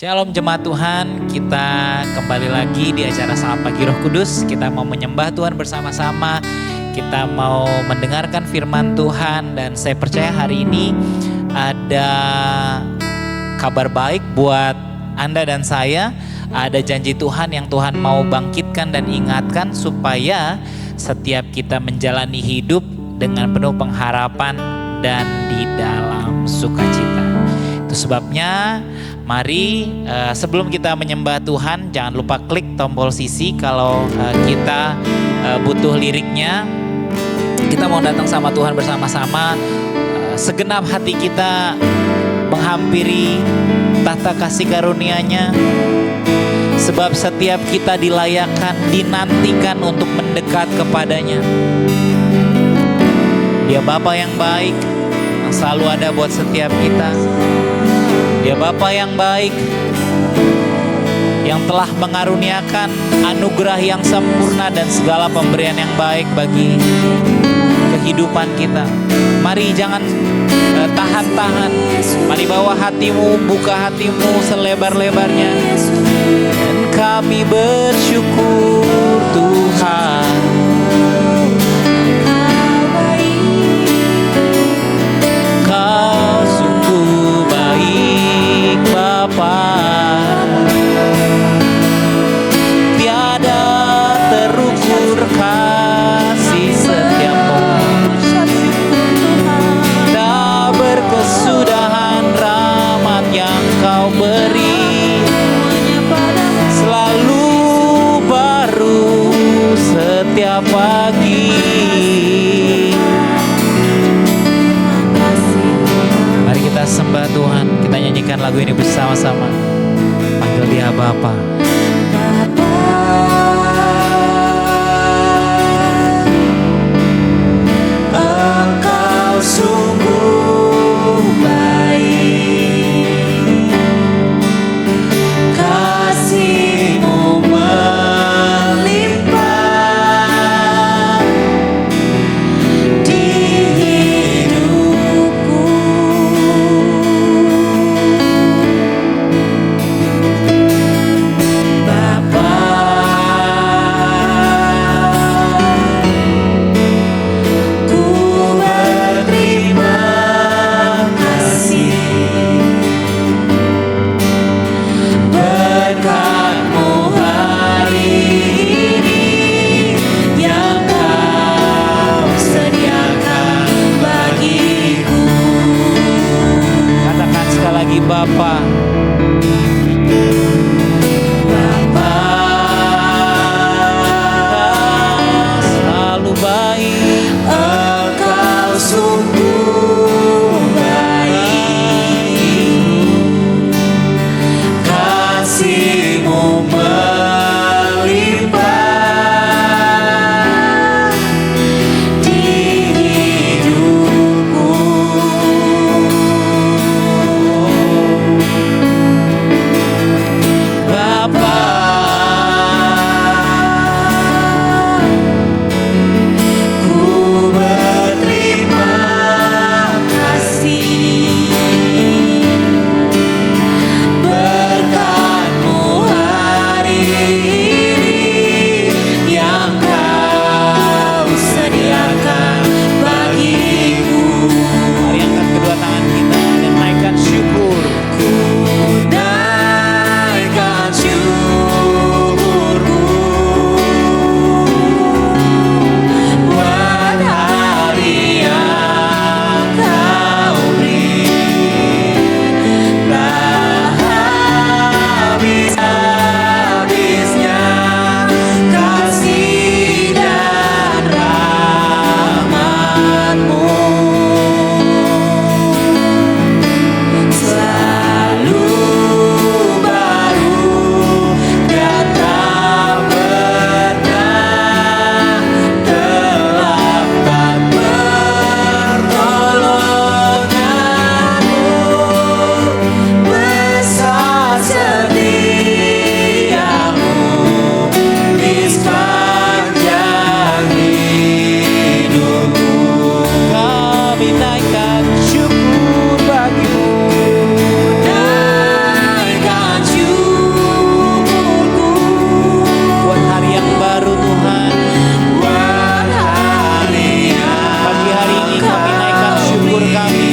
Shalom jemaat Tuhan, kita kembali lagi di acara Salam Pagi Roh Kudus. Kita mau menyembah Tuhan bersama-sama, kita mau mendengarkan firman Tuhan. Dan saya percaya hari ini ada kabar baik buat Anda dan saya. Ada janji Tuhan yang Tuhan mau bangkitkan dan ingatkan supaya setiap kita menjalani hidup dengan penuh pengharapan dan di dalam sukacita. Itu sebabnya mari sebelum kita menyembah Tuhan, jangan lupa klik tombol sisi kalau kita butuh liriknya. Kita mau datang sama Tuhan bersama-sama, segenap hati kita menghampiri tahta kasih karunia-Nya. Sebab setiap kita dilayakkan, dinantikan untuk mendekat kepadanya. Dia Bapa yang baik, yang selalu ada buat setiap kita. Dia Bapa yang baik, yang telah mengaruniakan anugerah yang sempurna dan segala pemberian yang baik bagi kehidupan kita. Mari jangan tahan-tahan. Mari bawa hatimu, buka hatimu selebar-lebarnya. Dan kami bersyukur Tuhan, Kau sungguh baik Bapa. Tiada terukur kasih setiamu, tak berkesudahan rahmat yang Kau beri, selalu baru setiap pagi. Mari kita sembah Tuhan, kita nyanyikan lagu ini bersama-sama. Panggil Dia Bapa. Engkau sungguh baik, kasih-Mu melimpah di hidupku. Bapa, ku berterima kasih berkat-Mu hari ini yang Kau sediakan bagiku. Katakan sekali lagi, Bapa. Bapa, Kau selalu baik. Engkau sungguh baik, kasih-Mu melimpah di hidupku. Bapa, ku berterima kasih berkat-Mu hari ini yang Kau sediakan bagiku. Mari angkat kedua tangan kita dan naikkan syukur. Ku naikkan syukurku buat hari yang Kau beri, tak habis-habisnya kasih dan rahmat-Mu. Selalu baru dan tak pernah terlambat pertolongan-Mu. Besar setia-Mu di sepanjang hidupku. Kami naikkan syukur bagi-Mu. Naikkan syukur iringi kami, naikkan syukur kami.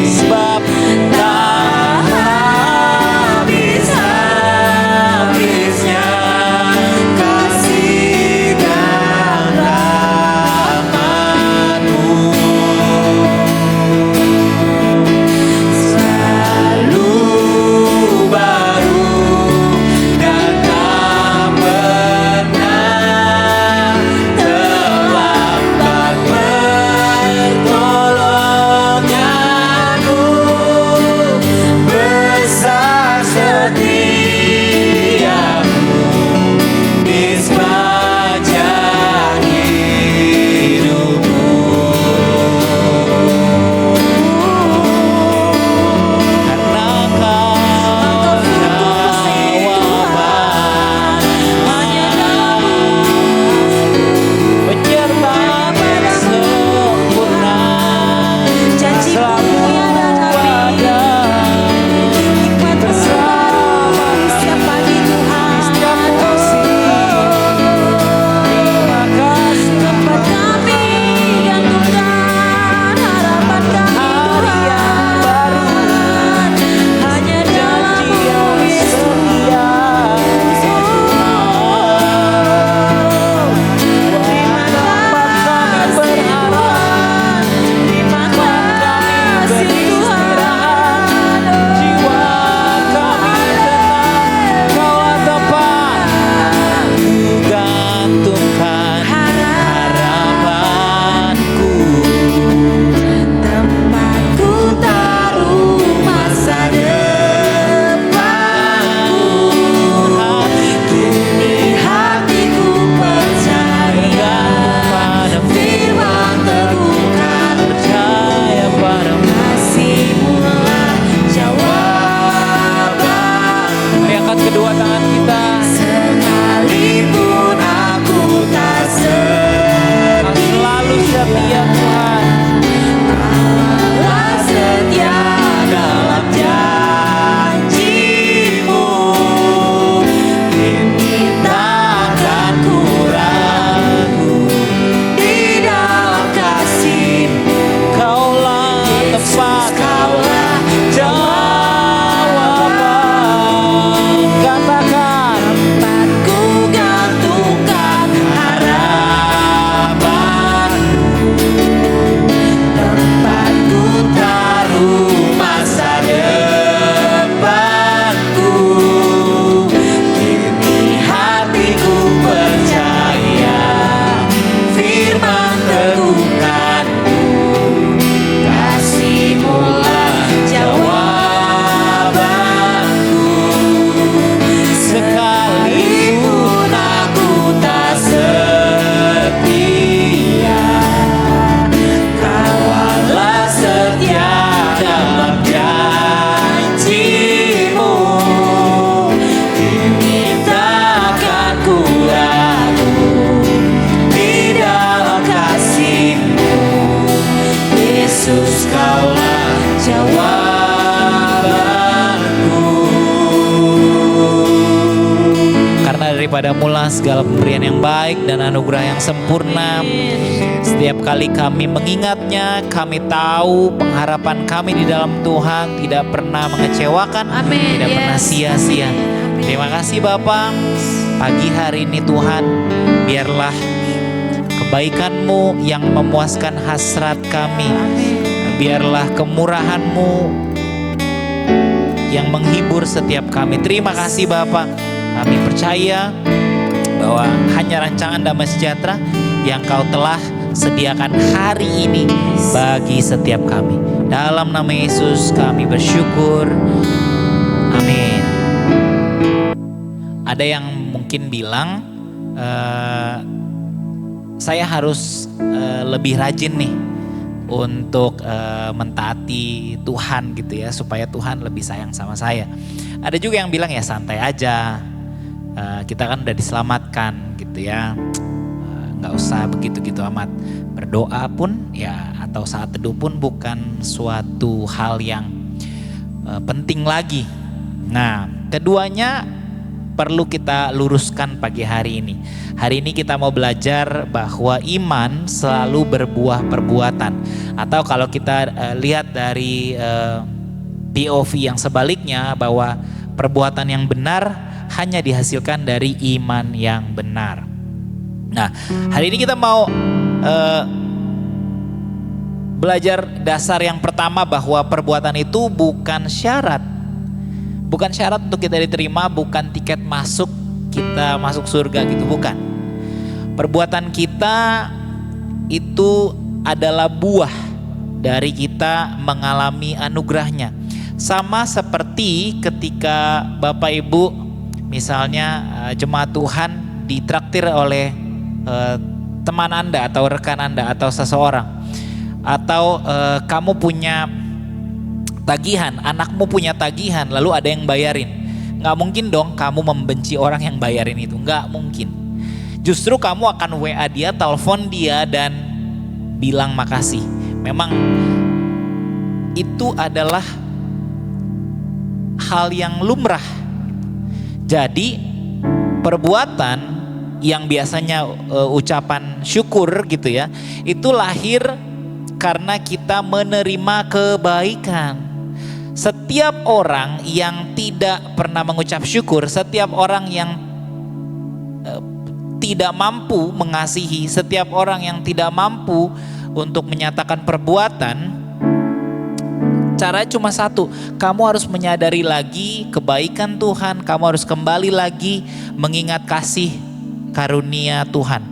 Sebab tak habis-habisnya kasih dan rahmat-Mu. Selalu baru dan tak pernah terlambat pertolongan-Mu. Besar setiamu di sepanjang hidupku. Karena Kau jawaban hanya penyertaan sempurna, selalu ada bersama setiap pagi Tuhan, setiap musim. Terima kasih tempat kami gantungkan harapan kami Tuhan, hanya janji yang setia. Terima kasih Tuhan, terima kasih Tuhan. Jiwa kami tenang, Kaulah tempat ku gantungkan harapanku. Tempatku taruh masa depanku. Kini hatiku percaya pada firman Tuhan, percaya pada kasih-Mu lah jawabanku. Angkat kedua tangan kita. Sekalipun aku tak setia, Kau selalu setia Tuhan. Kaulah setia dalam janji-Mu, kini takkan ku ragu di dalam kasih-Mu. Kaulah tempat, Kaulah jawaban. Katakan, tempatku gantungkan harapanku. Tempatku taruh masa depanku. Kini hatiku percaya firman Tuhan-Mu. Kasih-Mu lah jawabanku. Sekalipun aku tak setia, Kaulah setia dalam janji-Mu, kini takkan ku ragu di dalam kasih-Mu. Yesus, Kaulah jawabanku. Karena daripada mula segala pemberian yang baik dan anugerah yang sempurna, setiap kali kami mengingatnya, kami tahu pengharapan kami di dalam Tuhan tidak pernah mengecewakan, Amin. tidak pernah Yes. sia-sia. Terima kasih Bapa. Pagi hari ini Tuhan, biarlah kebaikan-Mu yang memuaskan hasrat kami. Biarlah kemurahan-Mu yang menghibur setiap kami. Terima kasih Bapa. Kami percaya bahwa hanya rancangan damai sejahtera yang Kau telah sediakan hari ini bagi setiap kami. Dalam nama Yesus kami bersyukur. Amin. Ada yang mungkin bilang, saya harus lebih rajin nih untuk mentaati Tuhan gitu ya, supaya Tuhan lebih sayang sama saya. Ada juga yang bilang ya santai aja, kita kan udah diselamatkan gitu ya, nggak usah begitu-gitu amat. Berdoa pun ya atau saat teduh pun bukan suatu hal yang penting lagi. Nah, keduanya perlu kita luruskan pagi hari ini. Hari ini kita mau belajar bahwa iman selalu berbuah perbuatan. Atau kalau kita lihat dari POV yang sebaliknya, bahwa perbuatan yang benar hanya dihasilkan dari iman yang benar. Nah, hari ini kita mau belajar dasar yang pertama, bahwa perbuatan itu bukan syarat. Bukan syarat untuk kita diterima, bukan tiket masuk kita masuk surga gitu, bukan. Perbuatan kita itu adalah buah dari kita mengalami anugerahnya. Sama seperti ketika Bapak Ibu misalnya jemaat Tuhan ditraktir oleh teman Anda atau rekan Anda atau seseorang, atau kamu punya tagihan, anakmu punya tagihan, lalu ada yang bayarin. Nggak mungkin dong kamu membenci orang yang bayarin itu, nggak mungkin. Justru kamu akan WA dia, telepon dia, dan bilang makasih. Memang itu adalah hal yang lumrah. Jadi perbuatan yang biasanya ucapan syukur gitu ya, itu lahir karena kita menerima kebaikan. Setiap orang yang tidak pernah mengucap syukur, setiap orang yang tidak mampu mengasihi, setiap orang yang tidak mampu untuk menyatakan perbuatan, caranya cuma satu, kamu harus menyadari lagi kebaikan Tuhan, kamu harus kembali lagi mengingat kasih karunia Tuhan.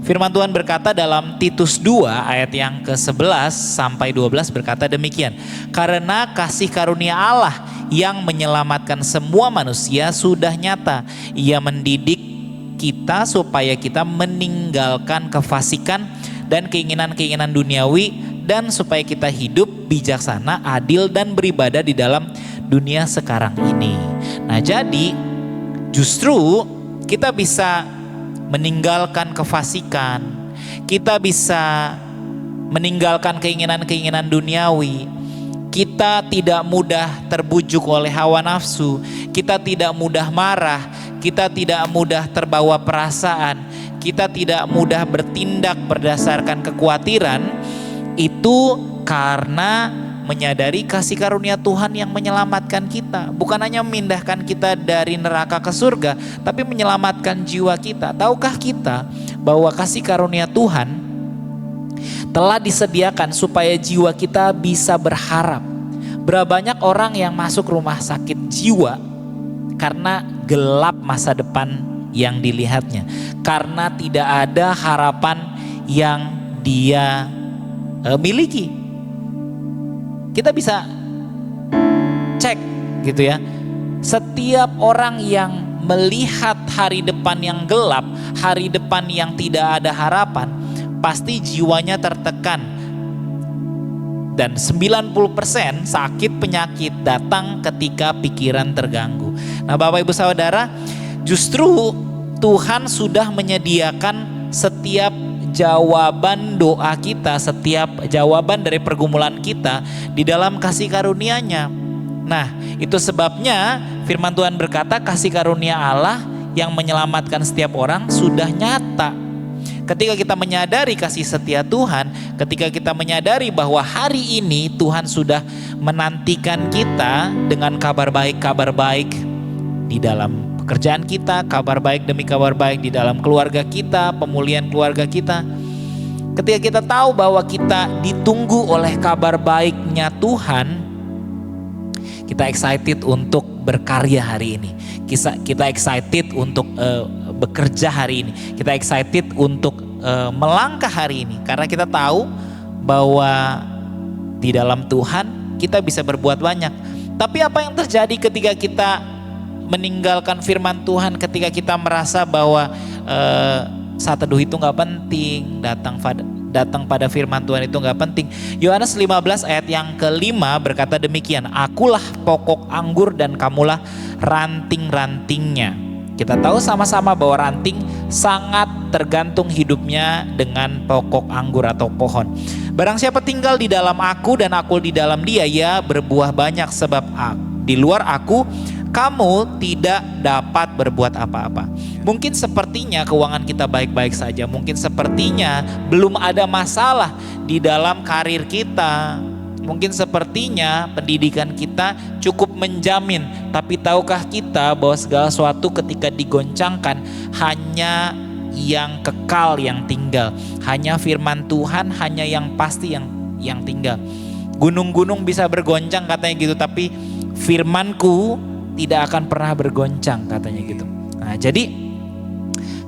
Firman Tuhan berkata dalam Titus 2 ayat yang ke-11 sampai 12 berkata demikian. Karena kasih karunia Allah yang menyelamatkan semua manusia sudah nyata. Ia mendidik kita supaya kita meninggalkan kefasikan dan keinginan-keinginan duniawi, dan supaya kita hidup bijaksana, adil, dan beribadah di dalam dunia sekarang ini. Nah, jadi justru kita bisa meninggalkan kefasikan, kita bisa meninggalkan keinginan-keinginan duniawi, kita tidak mudah terbujuk oleh hawa nafsu, kita tidak mudah marah, kita tidak mudah terbawa perasaan, kita tidak mudah bertindak berdasarkan kekhawatiran. Itu karena menyadari kasih karunia Tuhan yang menyelamatkan kita. Bukan hanya memindahkan kita dari neraka ke surga, tapi menyelamatkan jiwa kita. Tahukah kita bahwa kasih karunia Tuhan telah disediakan supaya jiwa kita bisa berharap. Berapa banyak orang yang masuk rumah sakit jiwa karena gelap masa depan yang dilihatnya, karena tidak ada harapan yang dia miliki. Kita bisa cek gitu ya. Setiap orang yang melihat hari depan yang gelap, hari depan yang tidak ada harapan, pasti jiwanya tertekan. Dan 90% sakit penyakit datang ketika pikiran terganggu. Nah, Bapak Ibu Saudara, justru Tuhan sudah menyediakan setiap jawaban doa kita, setiap jawaban dari pergumulan kita di dalam kasih karunia-Nya. Nah, itu sebabnya firman Tuhan berkata kasih karunia Allah yang menyelamatkan setiap orang sudah nyata. Ketika kita menyadari kasih setia Tuhan, ketika kita menyadari bahwa hari ini Tuhan sudah menantikan kita dengan kabar baik di dalam pekerjaan kita, kabar baik demi kabar baik di dalam keluarga kita, pemulihan keluarga kita. Ketika kita tahu bahwa kita ditunggu oleh kabar baiknya Tuhan, kita excited untuk berkarya hari ini. Kita excited untuk bekerja hari ini. Kita excited untuk melangkah hari ini. Karena kita tahu bahwa di dalam Tuhan kita bisa berbuat banyak. Tapi apa yang terjadi ketika kita meninggalkan firman Tuhan, ketika kita merasa bahwa saat teduh itu gak penting, datang pada firman Tuhan itu gak penting. Yohanes 15 ayat yang ke-5 berkata demikian, akulah pokok anggur dan kamulah ranting-rantingnya. Kita tahu sama-sama bahwa ranting sangat tergantung hidupnya dengan pokok anggur atau pohon. Barang siapa tinggal di dalam aku dan aku di dalam dia, ia berbuah banyak, sebab di luar aku kamu tidak dapat berbuat apa-apa. Mungkin sepertinya keuangan kita baik-baik saja, mungkin sepertinya belum ada masalah di dalam karir kita, mungkin sepertinya pendidikan kita cukup menjamin. Tapi tahukah kita bahwa segala sesuatu ketika digoncangkan hanya yang kekal yang tinggal, hanya firman Tuhan, hanya yang pasti yang tinggal. Gunung-gunung bisa bergoncang katanya gitu, tapi firmanku tidak akan pernah bergoncang katanya gitu. Nah, jadi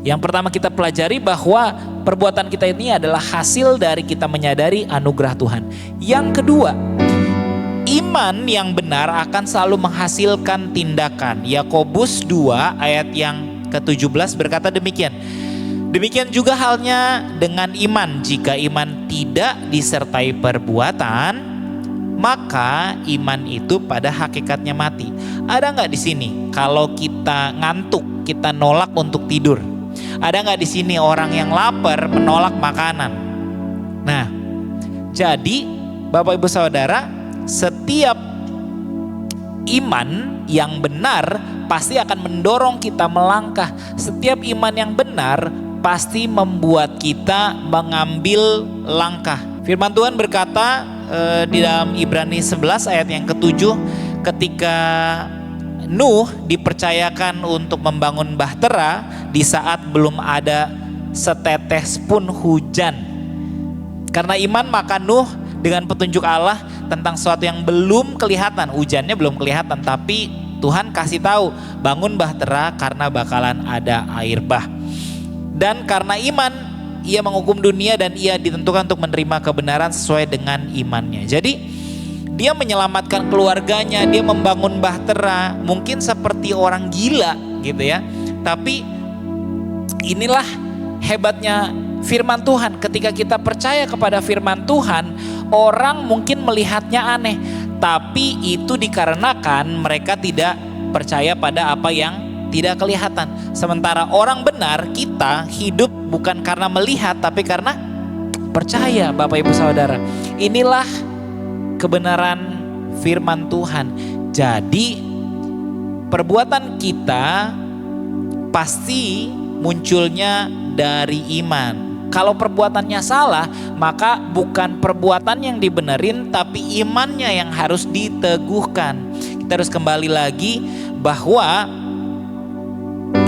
yang pertama kita pelajari bahwa perbuatan kita ini adalah hasil dari kita menyadari anugerah Tuhan. Yang kedua, iman yang benar akan selalu menghasilkan tindakan. Yakobus 2 ayat yang ke-17 berkata demikian. Demikian juga halnya dengan iman. Jika iman tidak disertai perbuatan, maka iman itu pada hakikatnya mati. Ada nggak di sini kalau kita ngantuk, kita nolak untuk tidur? Ada nggak di sini orang yang lapar menolak makanan? Nah, jadi Bapak Ibu Saudara, setiap iman yang benar pasti akan mendorong kita melangkah. Setiap iman yang benar pasti membuat kita mengambil langkah. Firman Tuhan berkata di dalam Ibrani 11 ayat yang ke-7, ketika Nuh dipercayakan untuk membangun bahtera di saat belum ada setetes pun hujan. Karena iman maka Nuh dengan petunjuk Allah tentang sesuatu yang belum kelihatan, hujannya belum kelihatan, tapi Tuhan kasih tahu bangun bahtera karena bakalan ada air bah. Dan karena iman ia menghukum dunia dan ia ditentukan untuk menerima kebenaran sesuai dengan imannya. Jadi dia menyelamatkan keluarganya, dia membangun bahtera, mungkin seperti orang gila gitu ya. Tapi inilah hebatnya firman Tuhan. Ketika kita percaya kepada firman Tuhan, orang mungkin melihatnya aneh, tapi itu dikarenakan mereka tidak percaya pada apa yang tidak kelihatan. Sementara orang benar, kita hidup bukan karena melihat, tapi karena percaya. Bapak Ibu Saudara, inilah kebenaran firman Tuhan. Jadi perbuatan kita pasti munculnya dari iman. Kalau perbuatannya salah, maka bukan perbuatan yang dibenerin, tapi imannya yang harus diteguhkan. Kita harus kembali lagi bahwa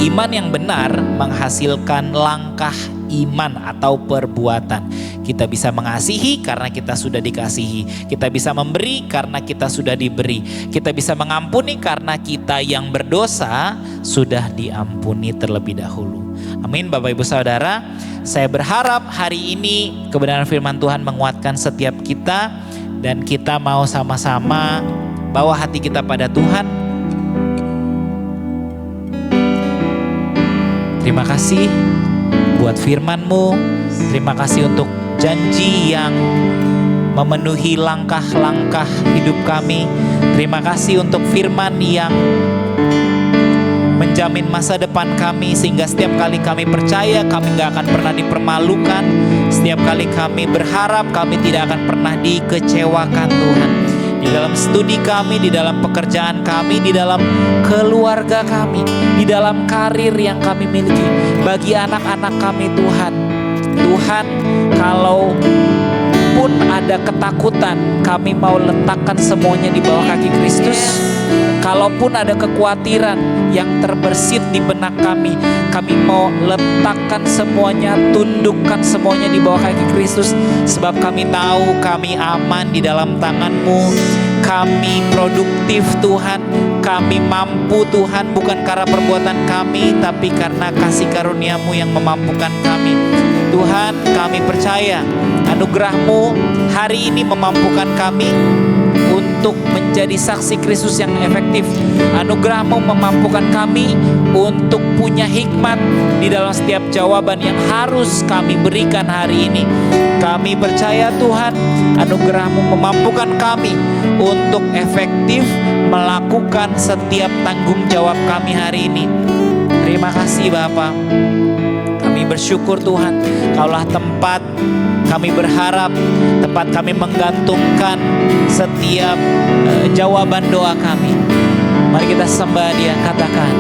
iman yang benar menghasilkan langkah iman atau perbuatan. Kita bisa mengasihi karena kita sudah dikasihi. Kita bisa memberi karena kita sudah diberi. Kita bisa mengampuni karena kita yang berdosa sudah diampuni terlebih dahulu. Amin Bapak Ibu Saudara. Saya berharap hari ini kebenaran firman Tuhan menguatkan setiap kita. Dan kita mau sama-sama bawa hati kita pada Tuhan. Terima kasih buat firman-Mu. Terima kasih untuk janji yang memenuhi langkah-langkah hidup kami. Terima kasih untuk firman yang menjamin masa depan kami, sehingga setiap kali kami percaya kami gak akan pernah dipermalukan. Setiap kali kami berharap kami tidak akan pernah dikecewakan Tuhan. Di dalam studi kami, di dalam pekerjaan kami, di dalam keluarga kami, di dalam karir yang kami miliki, bagi anak-anak kami Tuhan. Tuhan, kalau pun ada ketakutan, kami mau letakkan semuanya di bawah kaki Kristus. Kalaupun ada kekhawatiran yang terbersit di benak kami mau letakkan semuanya, tundukkan semuanya di bawah kaki Kristus. Sebab kami tahu kami aman di dalam tangan-Mu. Kami produktif Tuhan, kami mampu Tuhan, bukan karena perbuatan kami, tapi karena kasih karunia-Mu yang memampukan kami. Tuhan, kami percaya anugerah-Mu hari ini memampukan kami untuk menjadi saksi Kristus yang efektif. Anugerah-Mu memampukan kami untuk punya hikmat di dalam setiap jawaban yang harus kami berikan hari ini. Kami percaya Tuhan, anugerah-Mu memampukan kami untuk efektif melakukan setiap tanggung jawab kami hari ini. Terima kasih Bapa. Kami bersyukur Tuhan, Kaulah tempat kami berharap, tempat kami menggantungkan setiap jawaban doa kami. Mari kita sembah Dia, katakan.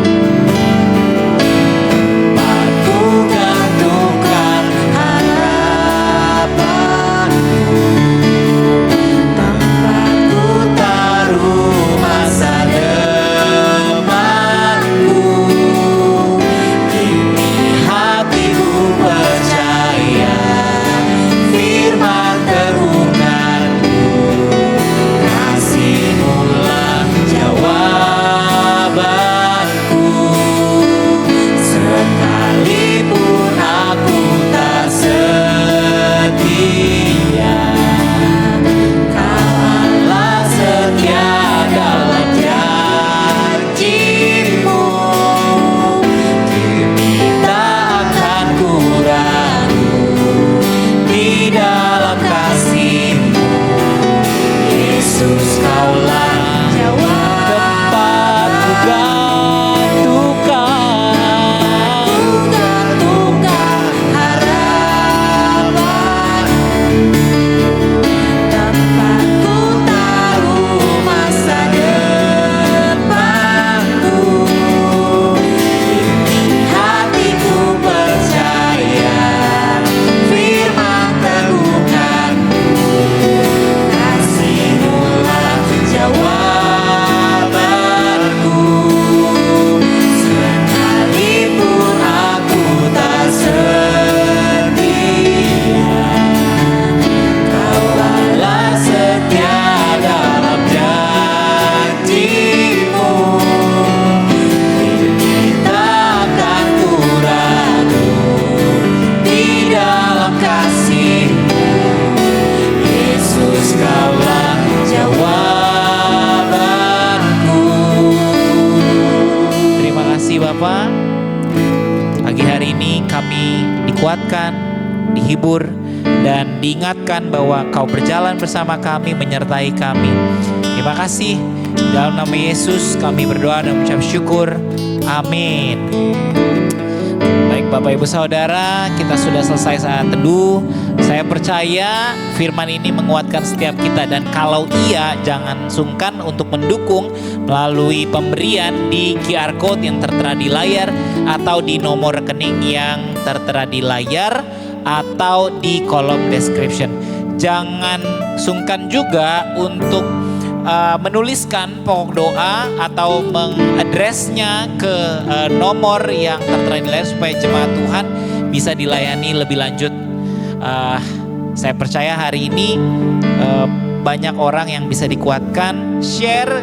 Bapa, pagi hari ini kami dikuatkan, dihibur, dan diingatkan bahwa Kau berjalan bersama kami, menyertai kami. Terima kasih. Dalam nama Yesus kami berdoa dan mengucap syukur. Amin. Baik Bapak Ibu Saudara, kita sudah selesai saat teduh. Saya percaya firman ini menguatkan setiap kita, dan kalau iya jangan sungkan untuk mendukung melalui pemberian di QR Code yang tertera di layar, atau di nomor rekening yang tertera di layar, atau di kolom description. Jangan sungkan juga untuk menuliskan pokok doa atau mengadresnya ke nomor yang tertera di layar supaya jemaat Tuhan bisa dilayani lebih lanjut. Saya percaya hari ini banyak orang yang bisa dikuatkan. Share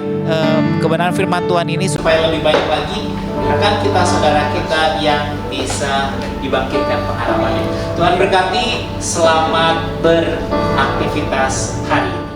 kebenaran firman Tuhan ini supaya lebih banyak lagi rekan kita, saudara kita yang bisa dibangkitkan pengharapannya. Tuhan berkati, selamat beraktivitas hari ini.